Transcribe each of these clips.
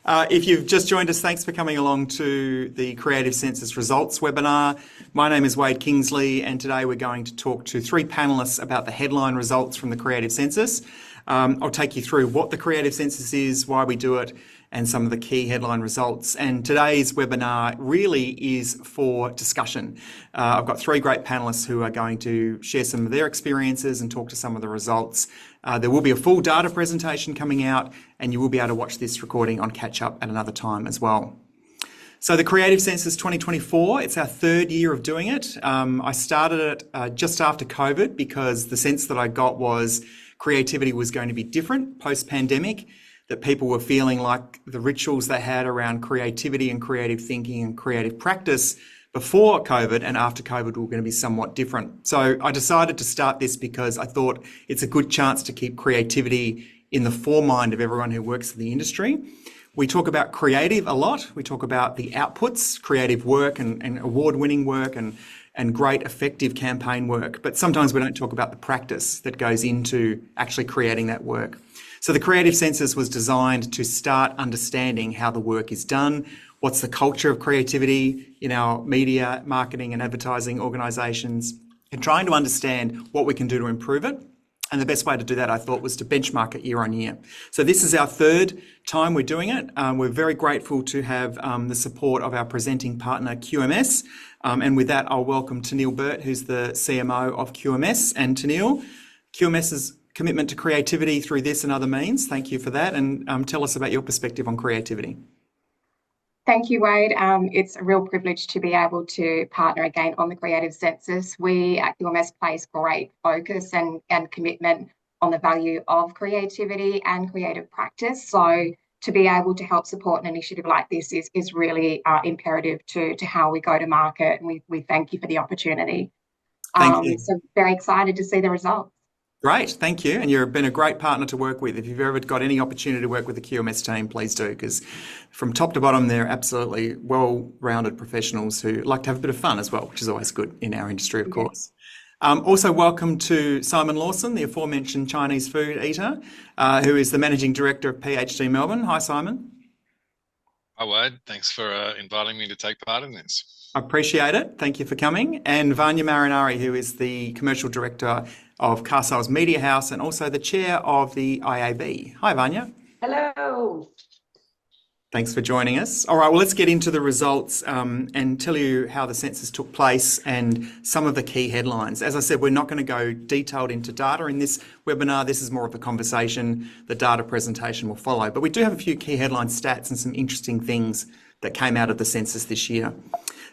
If you've just joined us, thanks for coming along to the Creative Census Results webinar. My name is Wade Kingsley, and today we're going to talk to three panellists about the headline results from the Creative Census. I'll take you through what the Creative Census is, why we do it, and some of the key headline results. And today's webinar really is for discussion. I've got three great panellists who are going to share some of their experiences and talk to some of the results. There will be a full data presentation coming out, and you will be able to watch this recording on catch up at another time as well. So the Creative Census 2024, it's our third year of doing it. I started it just after COVID because the sense that I got was creativity was going to be different post-pandemic, that people were feeling like the rituals they had around creativity and creative thinking and creative practice before COVID and after COVID were going to be somewhat different. So I decided to start this because I thought it's a good chance to keep creativity in the foremind of everyone who works in the industry. We talk about creative a lot. We talk about the outputs, creative work and award-winning work and great effective campaign work. But sometimes we don't talk about the practice that goes into actually creating that work. So the Creative Census was designed to start understanding how the work is done, what's the culture of creativity in our media, marketing and advertising organisations, and trying to understand what we can do to improve it. And the best way to do that, I thought, was to benchmark it year on year. So this is our third time we're doing it. We're very grateful to have the support of our presenting partner, QMS. And with that, I'll welcome Tennealle Burt, who's the CMO of QMS. And Tennealle, QMS's commitment to creativity through this and other means. Thank you for that. And tell us about your perspective on creativity. Thank you, Wade. It's a real privilege to be able to partner again on the Creative Census. We at QMS place great focus and commitment on the value of creativity and creative practice. So to be able to help support an initiative like this is really imperative to how we go to market. And we thank you for the opportunity. Thank you. So very excited to see the results. Great, thank you. And you've been a great partner to work with. If you've ever got any opportunity to work with the QMS team, please do, because from top to bottom, they're absolutely well-rounded professionals who like to have a bit of fun as well, which is always good in our industry, of course. Also, welcome to Simon Lawson, the aforementioned Chinese food eater, who is the Managing Director of PhD Melbourne. Hi, Simon. Hi, Wade. Thanks for inviting me to take part in this. I appreciate it. Thank you for coming. And Vanya Marinari, who is the Commercial Director of Carsales Media House and also the Chair of the IAB. Hi, Vanya. Hello. Thanks for joining us. All right, well, let's get into the results and tell you how the census took place and some of the key headlines. As I said, we're not going to go detailed into data in this webinar. This is more of a conversation. The data presentation will follow. But we do have a few key headline stats and some interesting things that came out of the census this year.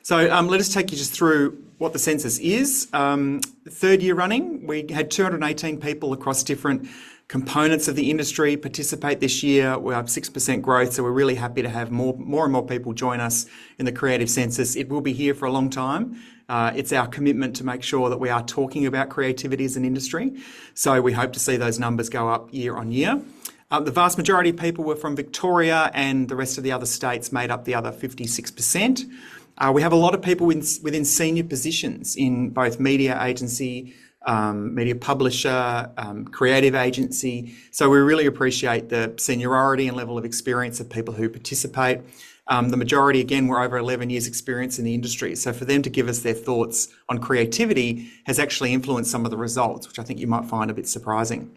So let us take you just through what the census is. Third year running, we had 218 people across different components of the industry participate this year. We're up 6% growth, so we're really happy to have more and more people join us in the Creative Census. It will be here for a long time. It's our commitment to make sure that we are talking about creativity as an industry. So we hope to see those numbers go up year on year. The vast majority of people were from Victoria, and the rest of the other states made up the other 56%. We have a lot of people within senior positions in both media agency, media publisher, creative agency. So we really appreciate the seniority and level of experience of people who participate. The majority, again, were over 11 years experience in the industry. So for them to give us their thoughts on creativity has actually influenced some of the results, which I think you might find a bit surprising.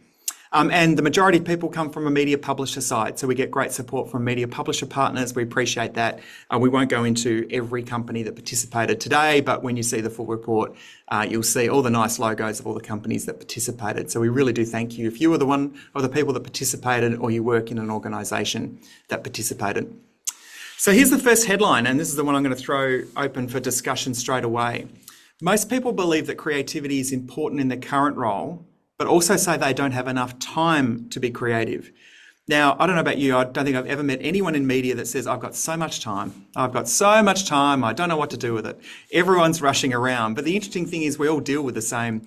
And the majority of people come from a media publisher side. So we get great support from media publisher partners. We appreciate that. We won't go into every company that participated today, but when you see the full report, you'll see all the nice logos of all the companies that participated. So we really do thank you if you were the one of the people that participated or you work in an organisation that participated. So here's the first headline, and this is the one I'm going to throw open for discussion straight away. Most people believe that creativity is important in their current role, but also say they don't have enough time to be creative. Now, I don't know about you, I don't think I've ever met anyone in media that says, I've got so much time. I've got so much time, I don't know what to do with it. Everyone's rushing around. But the interesting thing is we all deal with the same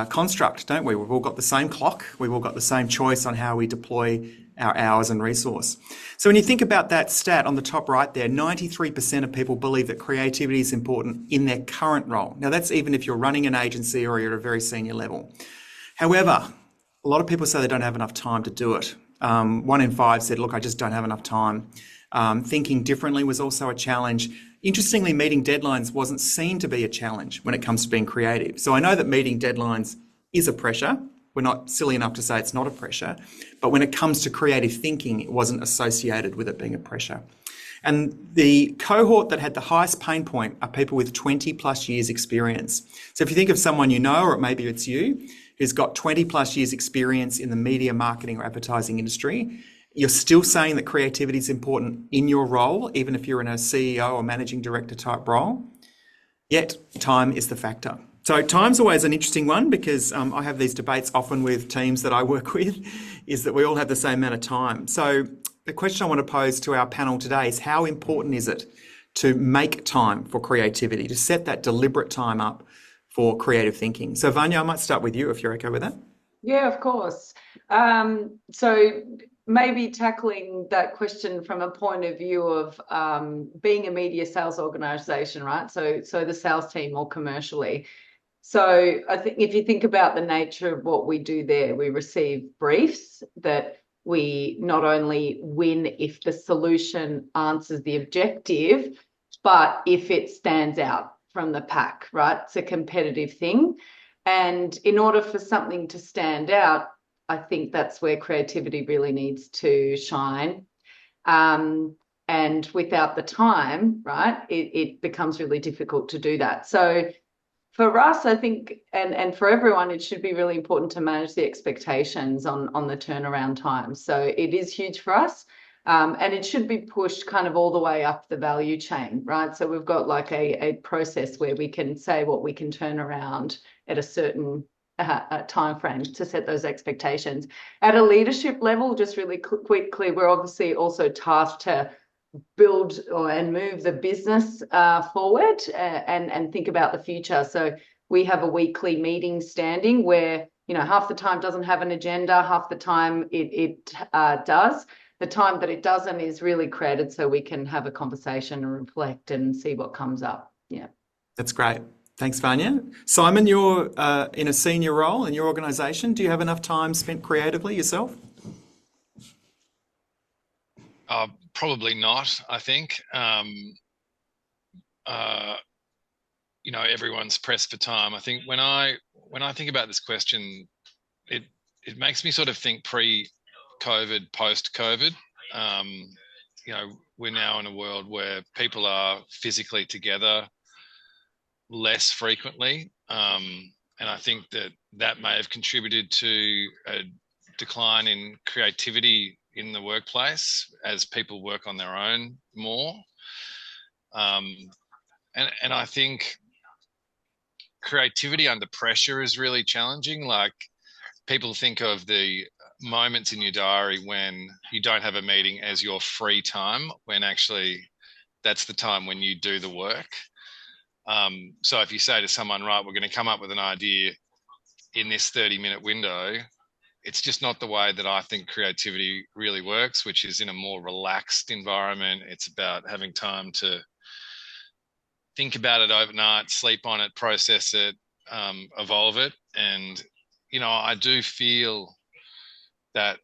construct, don't we? We've all got the same clock. We've all got the same choice on how we deploy our hours and resource. So when you think about that stat on the top right there, 93% of people believe that creativity is important in their current role. Now, that's even if you're running an agency or you're at a very senior level. However, a lot of people say they don't have enough time to do it. 1 in 5 said, look, I just don't have enough time. Thinking differently was also a challenge. Interestingly, meeting deadlines wasn't seen to be a challenge when it comes to being creative. So I know that meeting deadlines is a pressure. We're not silly enough to say it's not a pressure. But when it comes to creative thinking, it wasn't associated with it being a pressure. And the cohort that had the highest pain point are people with 20 plus years experience. So if you think of someone you know, or maybe it's you, who's got 20 plus years experience in the media, marketing or advertising industry, you're still saying that creativity is important in your role, even if you're in a CEO or managing director type role. Yet time is the factor. So time's always an interesting one because I have these debates often with teams that I work with, is that we all have the same amount of time. So the question I want to pose to our panel today is, how important is it to make time for creativity, to set that deliberate time up for creative thinking? So Vanya, I might start with you if you're okay with that. Yeah, of course. So maybe tackling that question from a point of view of being a media sales organization, right? So the sales team or commercially. So I think if you think about the nature of what we do there, we receive briefs that we not only win if the solution answers the objective, but if it stands out from the pack, right? It's a competitive thing. And in order for something to stand out, I think that's where creativity really needs to shine. And without the time, right, it becomes really difficult to do that. So for us, I think, and for everyone, it should be really important to manage the expectations on the turnaround time. So it is huge for us. And it should be pushed kind of all the way up the value chain, right? So we've got like a process where we can say what we can turn around at a certain time frame to set those expectations. At a leadership level, just really quickly, we're obviously also tasked to build and move the business forward and think about the future. So we have a weekly meeting standing where, you know, half the time doesn't have an agenda, half the time it does. The time that it doesn't is really created so we can have a conversation and reflect and see what comes up. Yeah. That's great. Thanks, Vanya. Simon, you're in a senior role in your organisation. Do you have enough time spent creatively yourself? Probably not, I think. You know, everyone's pressed for time. I think when I think about this question, it makes me sort of think pre-COVID, post-COVID. You know, we're now in a world where people are physically together less frequently. And I think that may have contributed to a decline in creativity in the workplace as people work on their own more. And I think creativity under pressure is really challenging. Like, people think of the moments in your diary when you don't have a meeting as your free time, when actually that's the time when you do the work. So if you say to someone, right, we're going to come up with an idea in this 30-minute window, it's just not the way that I think creativity really works, which is in a more relaxed environment. It's about having time to think about it overnight, sleep on it, process it, evolve it. And, you know, I do feel that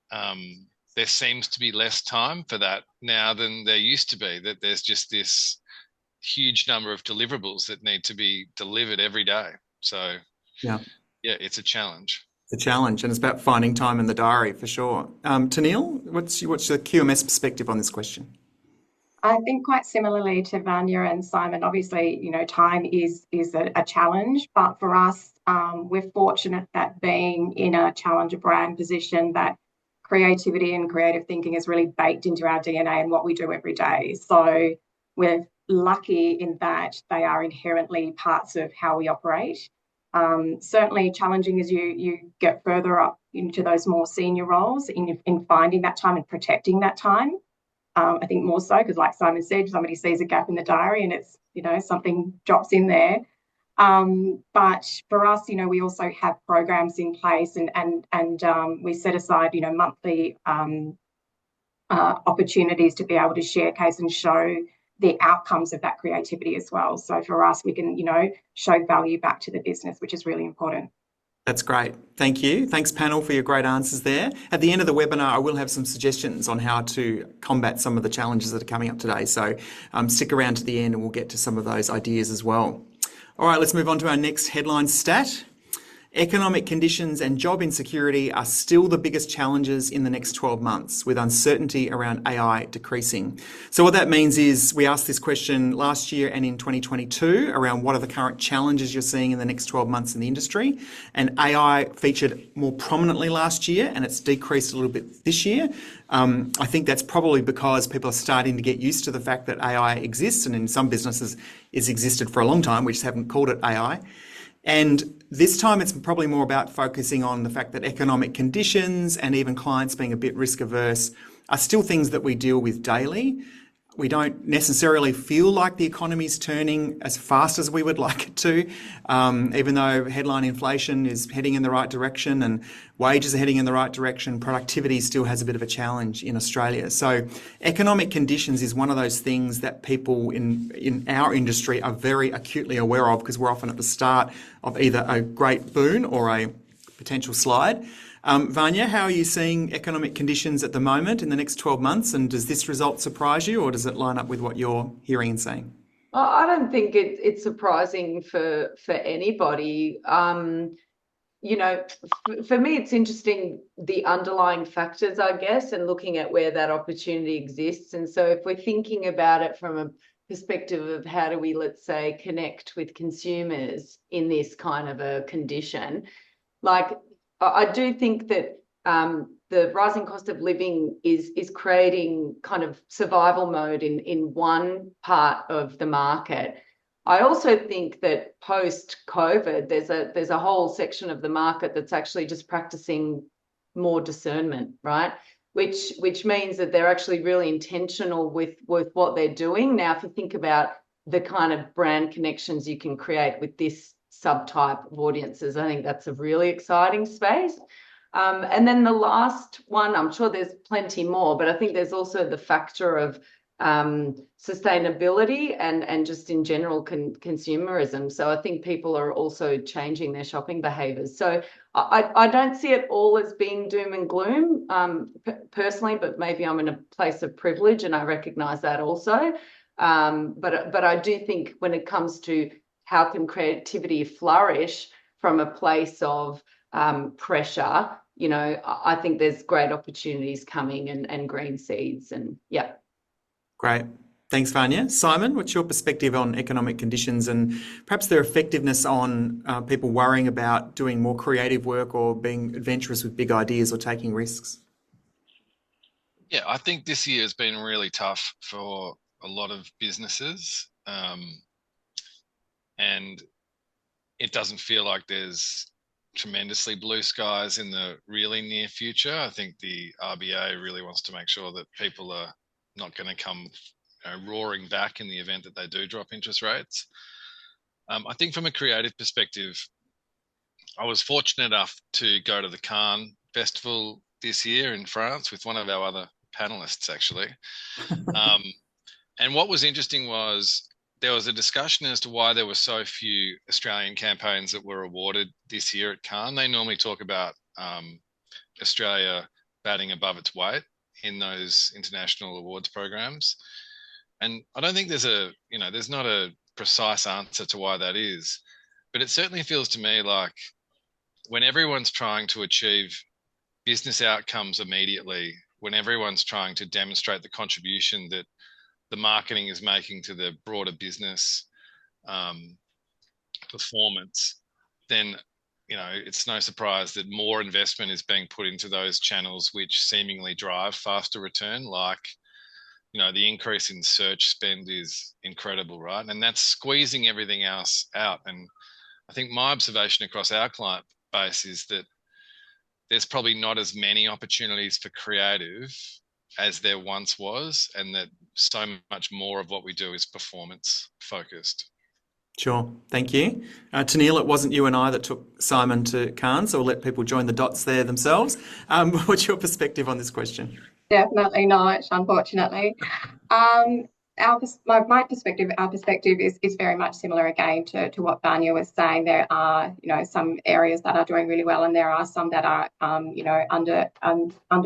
there seems to be less time for that now than there used to be, that there's just this huge number of deliverables that need to be delivered every day. So, yeah, it's a challenge. It's a challenge, and it's about finding time in the diary for sure. Tanil, what's the QMS perspective on this question? I think quite similarly to Vanya and Simon, obviously, you know, time is a challenge, but for us, we're fortunate that being in a challenger brand position, that creativity and creative thinking is really baked into our DNA and what we do every day. So we're lucky in that they are inherently parts of how we operate. Certainly challenging as you get further up into those more senior roles in finding that time and protecting that time. I think more so because, like Simon said, somebody sees a gap in the diary and it's, you know, something drops in there. But for us, you know, we also have programs in place and we set aside, you know, monthly opportunities to be able to showcase and show the outcomes of that creativity as well. So for us, we can, you know, show value back to the business, which is really important. That's great. Thank you. Thanks, panel, for your great answers there. At the end of the webinar, I will have some suggestions on how to combat some of the challenges that are coming up today. So stick around to the end and we'll get to some of those ideas as well. All right, let's move on to our next headline stat. Economic conditions and job insecurity are still the biggest challenges in the next 12 months, with uncertainty around AI decreasing. So what that means is we asked this question last year and in 2022 around what are the current challenges you're seeing in the next 12 months in the industry. And AI featured more prominently last year and it's decreased a little bit this year. I think that's probably because people are starting to get used to the fact that AI exists, and in some businesses it's existed for a long time. We just haven't called it AI. And this time it's probably more about focusing on the fact that economic conditions and even clients being a bit risk averse are still things that we deal with daily. We don't necessarily feel like the economy's turning as fast as we would like it to, even though headline inflation is heading in the right direction and wages are heading in the right direction. Productivity still has a bit of a challenge in Australia. So economic conditions is one of those things that people in our industry are very acutely aware of, because we're often at the start of either a great boon or a potential slide. Vanya, how are you seeing economic conditions at the moment in the next 12 months? And does this result surprise you, or does it line up with what you're hearing and saying? I don't think it's surprising for anybody. You know, for me, it's interesting, the underlying factors, I guess, and looking at where that opportunity exists. And so if we're thinking about it from a perspective of how do we, let's say, connect with consumers in this kind of a condition, like, I do think that the rising cost of living is creating kind of survival mode in one part of the market. I also think that post-COVID, there's a whole section of the market that's actually just practicing more discernment, right? Which means that they're actually really intentional with what they're doing. Now, if you think about the kind of brand connections you can create with this subtype of audiences, I think that's a really exciting space. And then the last one, I'm sure there's plenty more, but I think there's also the factor of sustainability and just in general consumerism. So I think people are also changing their shopping behaviours. So I don't see it all as being doom and gloom personally, but maybe I'm in a place of privilege and I recognise that also. But I do think when it comes to how can creativity flourish from a place of pressure, you know, I think there's great opportunities coming and green seeds, and yeah. Great. Thanks, Vanya. Simon, what's your perspective on economic conditions and perhaps their effectiveness on people worrying about doing more creative work or being adventurous with big ideas or taking risks? Yeah, I think this year has been really tough for a lot of businesses. And it doesn't feel like there's tremendously blue skies in the really near future. I think the RBA really wants to make sure that people are not going to come roaring back in the event that they do drop interest rates. I think from a creative perspective, I was fortunate enough to go to the Cannes Festival this year in France with one of our other panelists, actually. And what was interesting was there was a discussion as to why there were so few Australian campaigns that were awarded this year at Cannes. They normally talk about Australia batting above its weight in those international awards programs. And I don't think there's not a precise answer to why that is, but it certainly feels to me like when everyone's trying to achieve business outcomes immediately, when everyone's trying to demonstrate the contribution that the marketing is making to the broader business performance, then, you know, it's no surprise that more investment is being put into those channels which seemingly drive faster return. Like, you know, the increase in search spend is incredible, right? And that's squeezing everything else out. And I think my observation across our client base is that there's probably not as many opportunities for creative as there once was, and that so much more of what we do is performance focused. Sure, thank you. Tennille, it wasn't you and I that took Simon to Cannes, so we'll let people join the dots there themselves. What's your perspective on this question? Definitely not, unfortunately. my perspective, our perspective is very much similar again to what Vanya was saying. There are, some areas that are doing really well, and there are some that are, under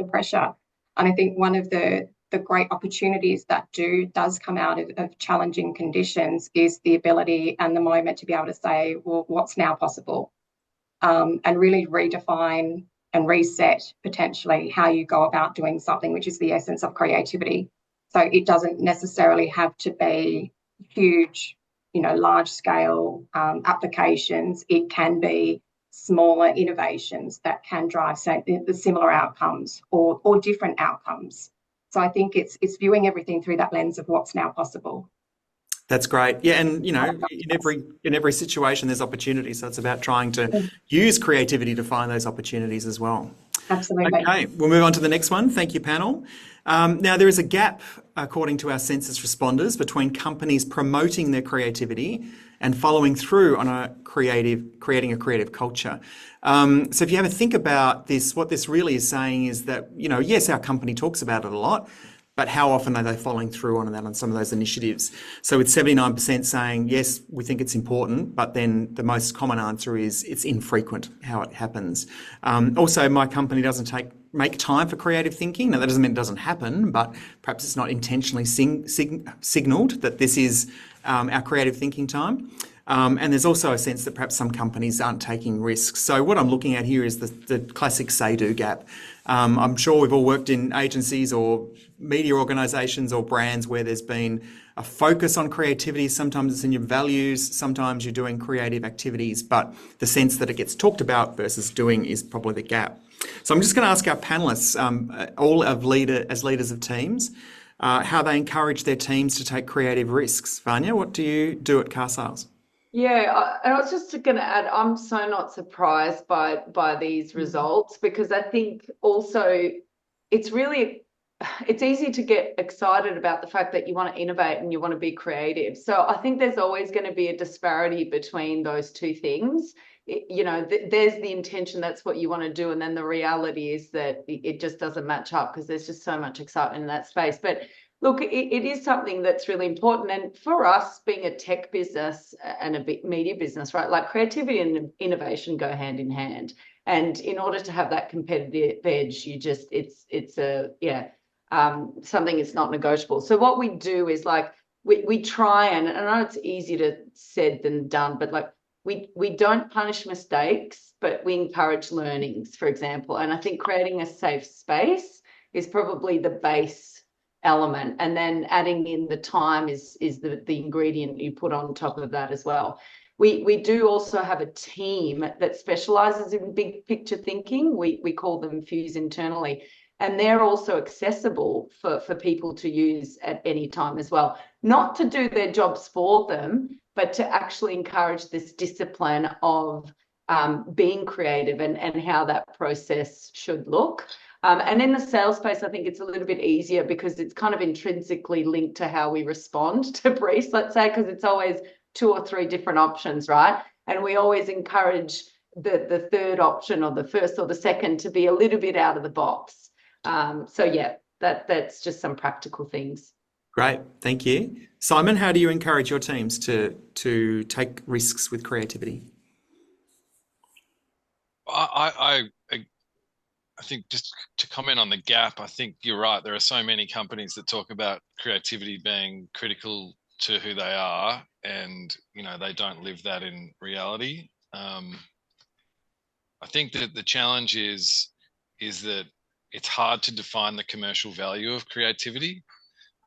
pressure. And I think one of the great opportunities that does come out of challenging conditions is the ability and the moment to be able to say, well, what's now possible, and really redefine and reset potentially how you go about doing something, which is the essence of creativity. So it doesn't necessarily have to be huge, large scale applications. It can be smaller innovations that can drive, say, the similar outcomes or different outcomes. So I think it's viewing everything through that lens of what's now possible. That's great. Yeah, and in every situation there's opportunity, so it's about trying to use creativity to find those opportunities as well. Absolutely. Okay, we'll move on to the next one. Thank you, panel. Now, there is a gap, according to our census responders, between companies promoting their creativity and following through on creating a creative culture. So if you have a think about this, what this really is saying is that, yes, our company talks about it a lot, but how often are they following through on that, on some of those initiatives? So with 79% saying, yes, we think it's important, but then the most common answer is it's infrequent how it happens. Also, my company doesn't make time for creative thinking. Now, that doesn't mean it doesn't happen, but perhaps it's not intentionally signalled that this is our creative thinking time. And there's also a sense that perhaps some companies aren't taking risks. So what I'm looking at here is the classic say-do gap. I'm sure we've all worked in agencies or media organisations or brands where there's been a focus on creativity. Sometimes it's in your values, sometimes you're doing creative activities, but the sense that it gets talked about versus doing is probably the gap. So I'm just going to ask our panellists, as leaders of teams, how they encourage their teams to take creative risks. Vanya, what do you do at Car Sales? Yeah, and I was just going to add, I'm so not surprised by these results, because I think also it's easy to get excited about the fact that you want to innovate and you want to be creative. So I think there's always going to be a disparity between those two things. There's the intention, that's what you want to do, and then the reality is that it just doesn't match up because there's just so much excitement in that space. But look, it is something that's really important. And for us, being a tech business and a media business, right, like creativity and innovation go hand in hand. And in order to have that competitive edge, it's something that's not negotiable. So what we do is we try and I know it's easier said than done, but we don't punish mistakes, but we encourage learnings, for example. And I think creating a safe space is probably the base element, and then adding in the time is the ingredient you put on top of that as well. We do also have a team that specializes in big picture thinking. We call them Fuse internally, and they're also accessible for people to use at any time as well. Not to do their jobs for them, but to actually encourage this discipline of being creative and how that process should look. And in the sales space, I think it's a little bit easier because it's kind of intrinsically linked to how we respond to briefs, let's say, because it's always 2 or 3 different options, right? And we always encourage the third option or the first or the second to be a little bit out of the box. So yeah, that's just some practical things. Great, thank you. Simon, how do you encourage your teams to take risks with creativity? I think just to comment on the gap, I think you're right. There are so many companies that talk about creativity being critical to who they are, and they don't live that in reality. I think that the challenge is that it's hard to define the commercial value of creativity,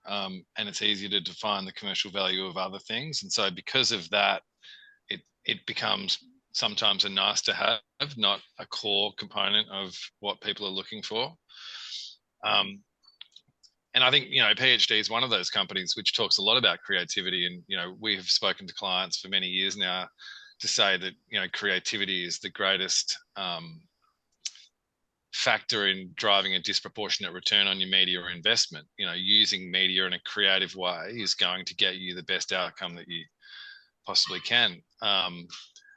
and it's easier to define the commercial value of other things. And so because of that, it becomes sometimes a nice to have, not a core component of what people are looking for. And I think, PhD is one of those companies which talks a lot about creativity. And, we have spoken to clients for many years now to say that, creativity is the greatest factor in driving a disproportionate return on your media or investment. Using media in a creative way is going to get you the best outcome that you possibly can.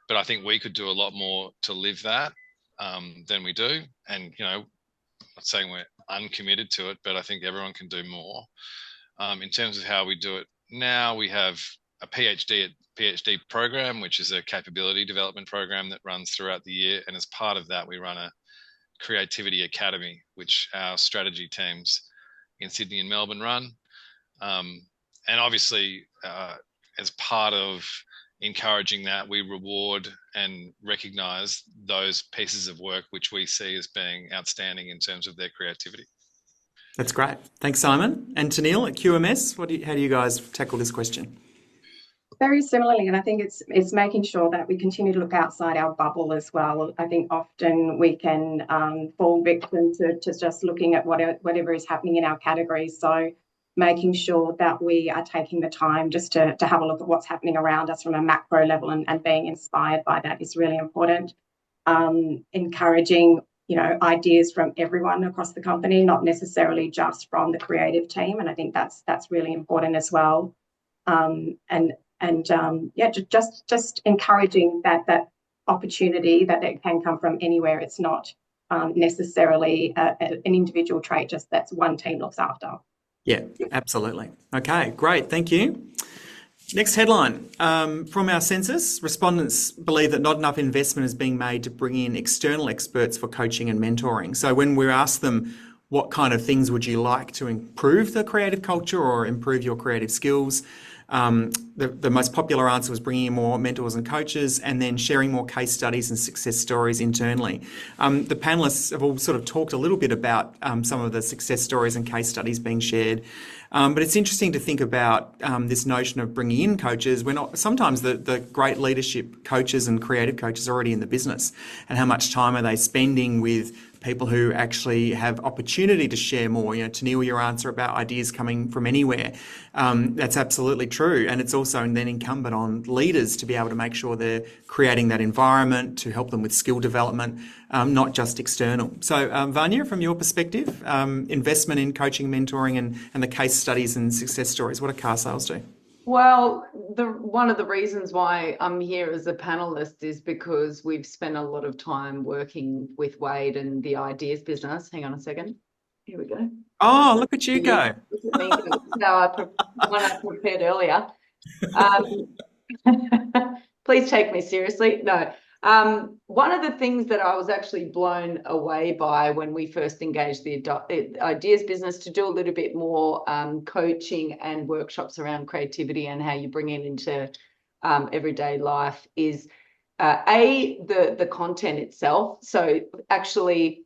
But I think we could do a lot more to live that than we do. And, I'm not saying we're uncommitted to it, but I think everyone can do more. In terms of how we do it now, we have a PhD program, which is a capability development program that runs throughout the year. And as part of that, we run a creativity academy, which our strategy teams in Sydney and Melbourne run. And obviously, as part of encouraging that, we reward and recognise those pieces of work which we see as being outstanding in terms of their creativity. That's great. Thanks, Simon. And Tennealle at QMS, how do you guys tackle this question? Very similarly, and I think it's making sure that we continue to look outside our bubble as well. I think often we can fall victim to just looking at whatever is happening in our categories. So making sure that we are taking the time just to have a look at what's happening around us from a macro level and being inspired by that is really important. Encouraging ideas from everyone across the company, not necessarily just from the creative team, and I think that's really important as well. Just encouraging that opportunity that can come from anywhere. It's not necessarily an individual trait just that's one team looks after. Yeah, absolutely. Okay, great. Thank you. Next headline. From our census, respondents believe that not enough investment is being made to bring in external experts for coaching and mentoring. So when we ask them what kind of things would you like to improve the creative culture or improve your creative skills, the most popular answer was bringing in more mentors and coaches and then sharing more case studies and success stories internally. The panelists have all sort of talked a little bit about some of the success stories and case studies being shared. But it's interesting to think about this notion of bringing in coaches. Sometimes the great leadership coaches and creative coaches are already in the business, and how much time are they spending with people who actually have opportunity to share more. Tennealle, your answer about ideas coming from anywhere, that's absolutely true. And it's also then incumbent on leaders to be able to make sure they're creating that environment to help them with skill development, not just external. So Vanya, from your perspective, investment in coaching, mentoring and the case studies and success stories, what do car sales do? Well, one of the reasons why I'm here as a panelist is because we've spent a lot of time working with Wade and the ideas business. Hang on a second. Here we go. Oh, look at you go. Look at me go. One I prepared earlier. Please take me seriously. No. One of the things that I was actually blown away by when we first engaged the ideas business to do a little bit more coaching and workshops around creativity and how you bring it into everyday life is the content itself. So actually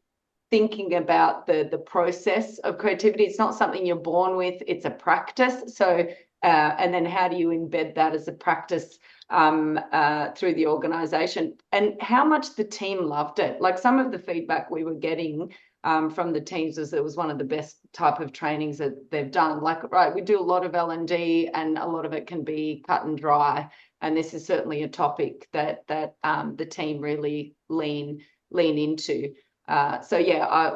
thinking about the process of creativity. It's not something you're born with, it's a practice. So and then how do you embed that as a practice through the organization, and how much the team loved it. Like some of the feedback we were getting from the teams was it was one of the best type of trainings that they've done. Like, right, we do a lot of L&D and a lot of it can be cut and dry. And this is certainly a topic that the team really lean into. So yeah,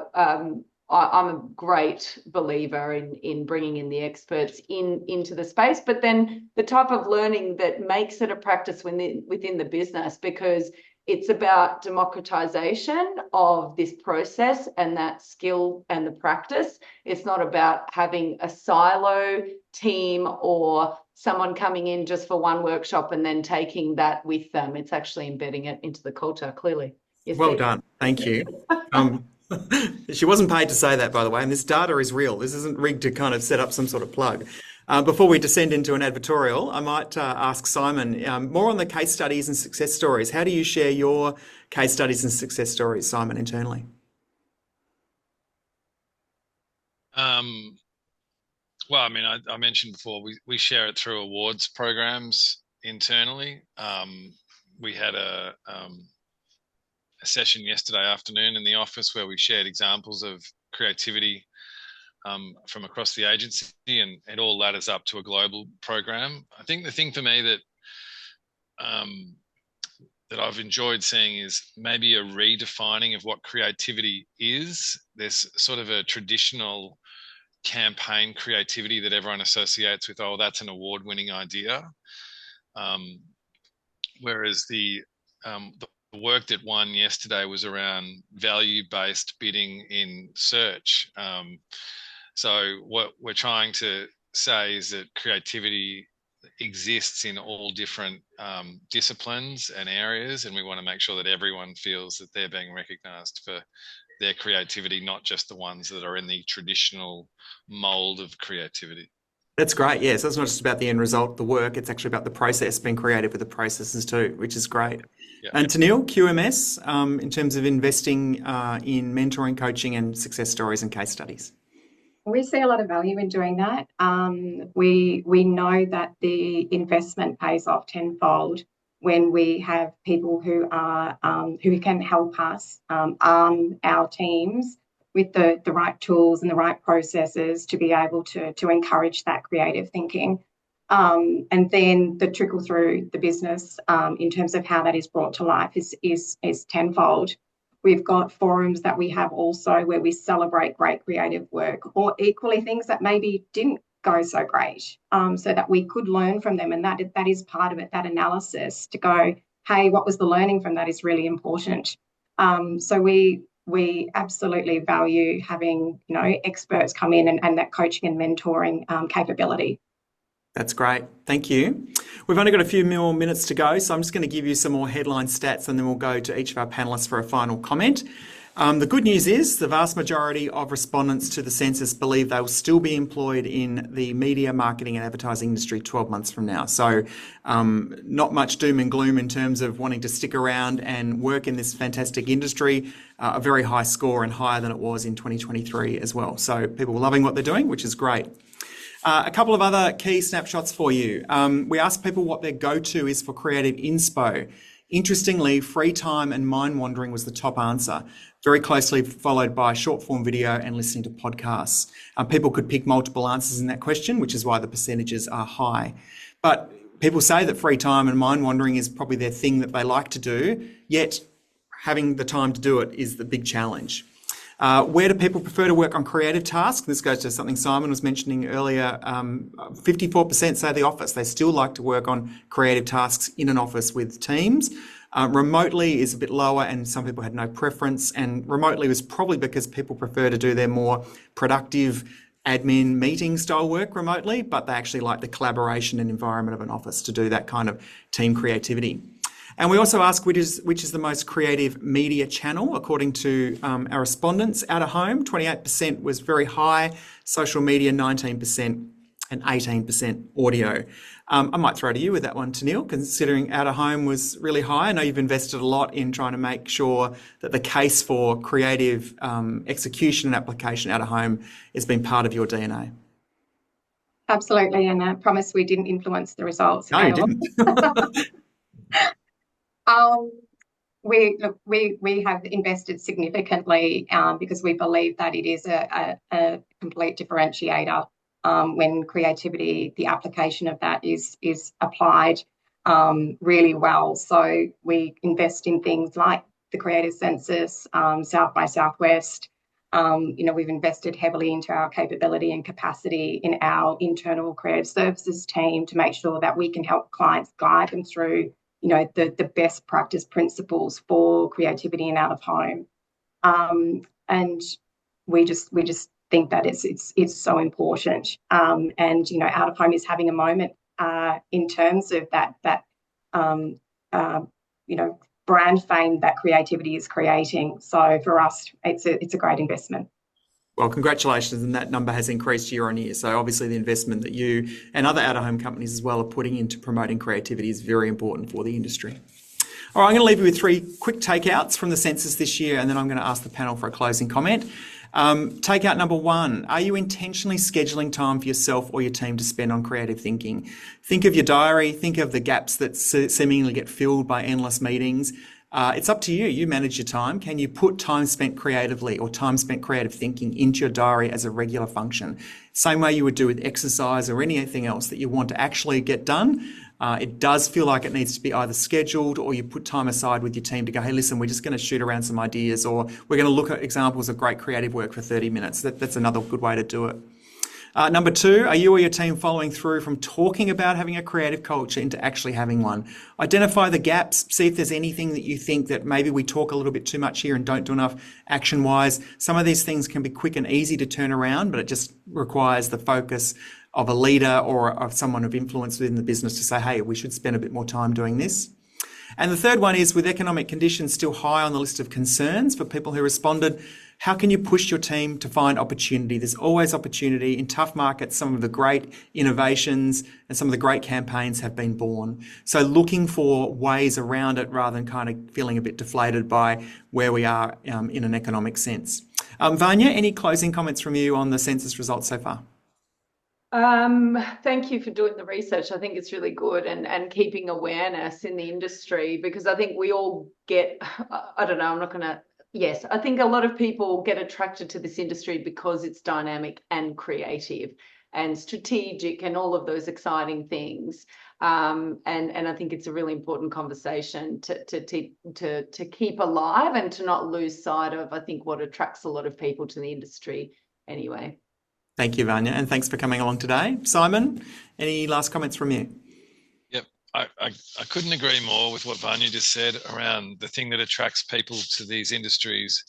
I'm a great believer in bringing in the experts into the space, but then the type of learning that makes it a practice within the business, because it's about democratization of this process and that skill and the practice. It's not about having a silo team or someone coming in just for one workshop and then taking that with them. It's actually embedding it into the culture, clearly. Yes, well done. Thank you. She wasn't paid to say that, by the way, and this data is real. This isn't rigged to kind of set up some sort of plug. Before we descend into an advertorial, I might ask Simon more on the case studies and success stories. How do you share your case studies and success stories, Simon, internally? Well, I mean, I mentioned before, we share it through awards programs internally. We had a session yesterday afternoon in the office where we shared examples of creativity from across the agency, and it all ladders up to a global program. I think the thing for me that I've enjoyed seeing is maybe a redefining of what creativity is. There's sort of a traditional campaign creativity that everyone associates with, oh, that's an award-winning idea. Whereas the work that won yesterday was around value-based bidding in search. So what we're trying to say is that creativity exists in all different disciplines and areas, and we want to make sure that everyone feels that they're being recognised for their creativity, not just the ones that are in the traditional mold of creativity. That's great. Yes, that's not just about the end result, the work. It's actually about the process, being creative with the processes too, which is great. Yeah. And Tanil, QMS, in terms of investing in mentoring, coaching, and success stories and case studies. We see a lot of value in doing that. We know that the investment pays off tenfold when we have people who are who can help us arm our teams with the right tools and the right processes to be able to encourage that creative thinking. And then the trickle through the business in terms of how that is brought to life is tenfold. We've got forums that we have also where we celebrate great creative work, or equally things that maybe didn't go so great, so that we could learn from them. And that is part of it, that analysis to go, hey, what was the learning from that is really important. So we absolutely value having, experts come in and that coaching and mentoring capability. That's great. Thank you. We've only got a few more minutes to go, so I'm just going to give you some more headline stats and then we'll go to each of our panellists for a final comment. The good news is the vast majority of respondents to the census believe they will still be employed in the media, marketing and advertising industry 12 months from now. So not much doom and gloom in terms of wanting to stick around and work in this fantastic industry. A very high score and higher than it was in 2023 as well. So people are loving what they're doing, which is great. A couple of other key snapshots for you. We asked people what their go-to is for creative inspo. Interestingly, free time and mind wandering was the top answer, very closely followed by short form video and listening to podcasts. People could pick multiple answers in that question, which is why the percentages are high. But people say that free time and mind wandering is probably their thing that they like to do, yet having the time to do it is the big challenge. Where do people prefer to work on creative tasks? This goes to something Simon was mentioning earlier. 54% say the office. They still like to work on creative tasks in an office with teams. Remotely is a bit lower and some people had no preference. And remotely was probably because people prefer to do their more productive admin meeting style work remotely, but they actually like the collaboration and environment of an office to do that kind of team creativity. And we also ask which is the most creative media channel, according to our respondents. Out of home, 28% was very high, social media 19%, and 18% audio. I might throw to you with that one, Tanil, considering out of home was really high. I know you've invested a lot in trying to make sure that the case for creative execution and application out of home has been part of your DNA. Absolutely, and I promise we didn't influence the results. No, you didn't. We have invested significantly because we believe that it is a complete differentiator when creativity, the application of that is applied really well. So we invest in things like the Creative Census, South by Southwest. We've invested heavily into our capability and capacity in our internal creative services team to make sure that we can help clients guide them through the best practice principles for creativity and out of home. And we just think that it's so important. And out of home is having a moment in terms of that brand fame that creativity is creating. So for us, it's a great investment. Well, congratulations, and that number has increased year on year. So obviously the investment that you and other out-of-home companies as well are putting into promoting creativity is very important for the industry. All right, I'm going to leave you with 3 quick takeouts from the census this year, and then I'm going to ask the panel for a closing comment. Takeout number 1, are you intentionally scheduling time for yourself or your team to spend on creative thinking? Think of your diary, think of the gaps that seemingly get filled by endless meetings. It's up to you. You manage your time. Can you put time spent creatively or time spent creative thinking into your diary as a regular function? Same way you would do with exercise or anything else that you want to actually get done. It does feel like it needs to be either scheduled or you put time aside with your team to go, hey, listen, we're just going to shoot around some ideas, or we're going to look at examples of great creative work for 30 minutes. That's another good way to do it. Number 2, are you or your team following through from talking about having a creative culture into actually having one? Identify the gaps, see if there's anything that you think that maybe we talk a little bit too much here and don't do enough action-wise. Some of these things can be quick and easy to turn around, but it just requires the focus of a leader or of someone of influence within the business to say, hey, we should spend a bit more time doing this. And the third one is, with economic conditions still high on the list of concerns for people who responded, how can you push your team to find opportunity? There's always opportunity. In tough markets, some of the great innovations and some of the great campaigns have been born. So looking for ways around it rather than kind of feeling a bit deflated by where we are in an economic sense. Vanya, any closing comments from you on the census results so far? Thank you for doing the research. I think it's really good, and keeping awareness in the industry, because I think we all get, I don't know, I'm not going to, yes, I think a lot of people get attracted to this industry because it's dynamic and creative and strategic and all of those exciting things. And I think it's a really important conversation to keep alive and to not lose sight of, I think, what attracts a lot of people to the industry anyway. Thank you, Vanya, and thanks for coming along today. Simon, any last comments from you? Yep, I couldn't agree more with what Vanya just said around the thing that attracts people to these industries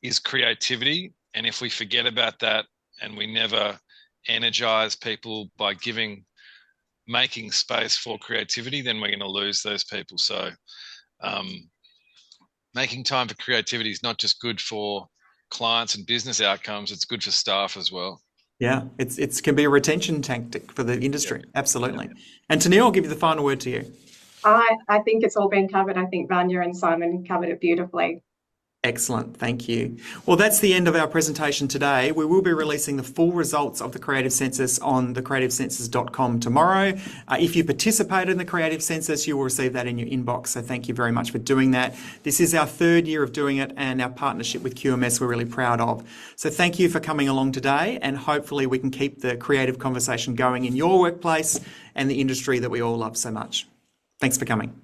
is creativity. And if we forget about that and we never energize people by making space for creativity, then we're going to lose those people. So making time for creativity is not just good for clients and business outcomes, it's good for staff as well. Yeah, it can be a retention tactic for the industry. Yep. Absolutely. Yep. And Tennille, I'll give you the final word to you. I think it's all been covered. I think Vanya and Simon covered it beautifully. Excellent. Thank you. Well, that's the end of our presentation today. We will be releasing the full results of the Creative Census on thecreativecensus.com tomorrow. If you participated in the Creative Census, you will receive that in your inbox. So thank you very much for doing that. This is our 3rd year of doing it, and our partnership with QMS we're really proud of. So thank you for coming along today, and hopefully we can keep the creative conversation going in your workplace and the industry that we all love so much. Thanks for coming.